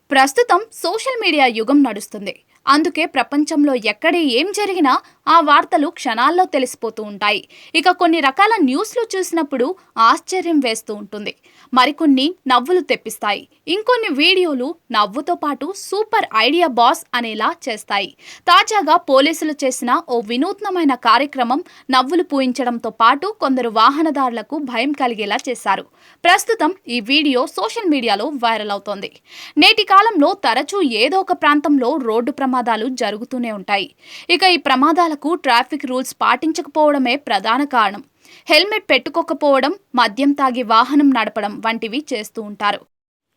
ప్రస్తుతం social media యుగం నడుస్తుంది. అందుకే ప్రపంచంలో ఎక్కడ ఏం జరిగినా ఆ వార్తలు క్షణాల్లో తెలిసిపోతూ ఉంటాయి. ఇక కొన్ని రకాల న్యూస్లు చూసినప్పుడు ఆశ్చర్యం వేస్తూ ఉంటుంది. మరికొన్ని నవ్వులు తెప్పిస్తాయి. ఇంకొన్ని వీడియోలు నవ్వుతో పాటు సూపర్ ఐడియా బాస్ అనేలా చేస్తాయి. తాజాగా పోలీసులు చేసిన ఓ వినూత్నమైన కార్యక్రమం నవ్వులు పూయించడంతో పాటు కొందరు వాహనదారులకు భయం కలిగేలా చేశారు. ప్రస్తుతం ఈ వీడియో సోషల్ మీడియాలో వైరల్ అవుతోంది. నేటి కాలంలో తరచూ ఏదో ఒక ప్రాంతంలో రోడ్డు ప్రమాదాలు జరుగుతూనే ఉంటాయి. ఇక ఈ ప్రమాదాలకు ట్రాఫిక్ రూల్స్ పాటించకపోవడమే ప్రధాన కారణం. హెల్మెట్ పెట్టుకోకపోవడం, మద్యం తాగి వాహనం నడపడం వంటివి చేస్తూ ఉంటారు.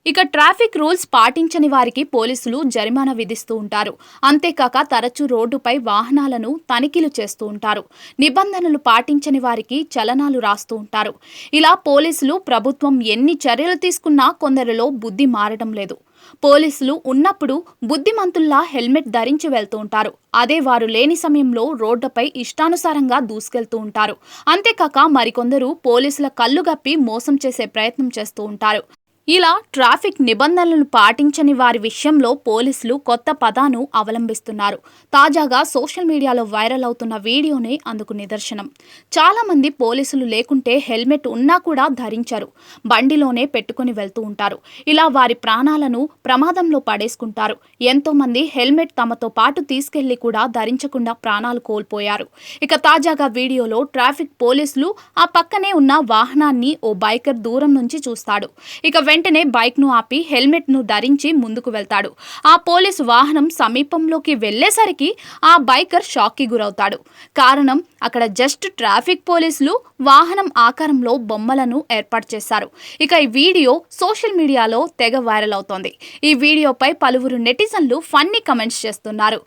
ఇక ట్రాఫిక్ రూల్స్ పాటించని వారికి పోలీసులు జరిమానా విధిస్తూ ఉంటారు. అంతేకాక తరచూ రోడ్డుపై వాహనాలను తనిఖీలు చేస్తూ ఉంటారు. నిబంధనలు పాటించని వారికి చలనాలు రాస్తూ ఉంటారు. ఇలా పోలీసులు, ప్రభుత్వం ఎన్ని చర్యలు తీసుకున్నా కొందరిలో బుద్ధి మారడం లేదు. పోలీసులు ఉన్నప్పుడు బుద్ధిమంతుల్లా హెల్మెట్ ధరించి వెళ్తూ ఉంటారు. అదే వారు లేని సమయంలో రోడ్డుపై ఇష్టానుసారంగా దూసుకెళ్తూ ఉంటారు. అంతేకాక మరికొందరు పోలీసుల కళ్ళు గప్పి మోసం చేసే ప్రయత్నం చేస్తూ ఉంటారు. ఇలా ట్రాఫిక్ నిబంధనలను పాటించని వారి విషయంలో పోలీసులు కొత్త పదాను అవలంబిస్తున్నారు. తాజాగా సోషల్ మీడియాలో వైరల్ అవుతున్న వీడియోనే అందుకు నిదర్శనం. చాలా మంది పోలీసులు లేకుంటే హెల్మెట్ ఉన్నా కూడా ధరించరు, బండిలోనే పెట్టుకుని వెళ్తూ ఉంటారు. ఇలా వారి ప్రాణాలను ప్రమాదంలో పడేసుకుంటారు. ఎంతో మంది హెల్మెట్ తమతో పాటు తీసుకెళ్లి కూడా ధరించకుండా ప్రాణాలు కోల్పోయారు. ఇక తాజాగా వీడియోలో ట్రాఫిక్ పోలీసులు ఆ పక్కనే ఉన్న వాహనాన్ని ఓ బైకర్ దూరం నుంచి చూస్తాడు. ఇక వెంటనే బైక్ ను ఆపి హెల్మెట్ ను ధరించి ముందుకు వెళ్తాడు. ఆ పోలీసు వాహనం సమీపంలోకి వెళ్లేసరికి ఆ బైకర్ షాక్ కి గురవుతాడు. కారణం, అక్కడ జస్ట్ ట్రాఫిక్ పోలీసులు వాహనం ఆకారంలో బొమ్మలను ఏర్పాటు చేశారు. ఇక ఈ వీడియో సోషల్ మీడియాలో తెగ వైరల్ అవుతోంది. ఈ వీడియోపై పలువురు నెటిజన్లు ఫన్నీ కమెంట్స్ చేస్తున్నారు.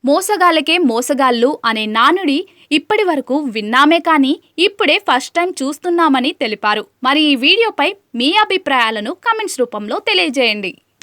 మోసగాళ్ళకే మోసగాళ్ళు అనే నానుడి ఇప్పటి వరకు విన్నామే కానీ ఇప్పుడే ఫస్ట్ టైం చూస్తున్నామని తెలిపారు. మరి ఈ వీడియోపై మీ అభిప్రాయాలను కామెంట్స్ రూపంలో తెలియజేయండి.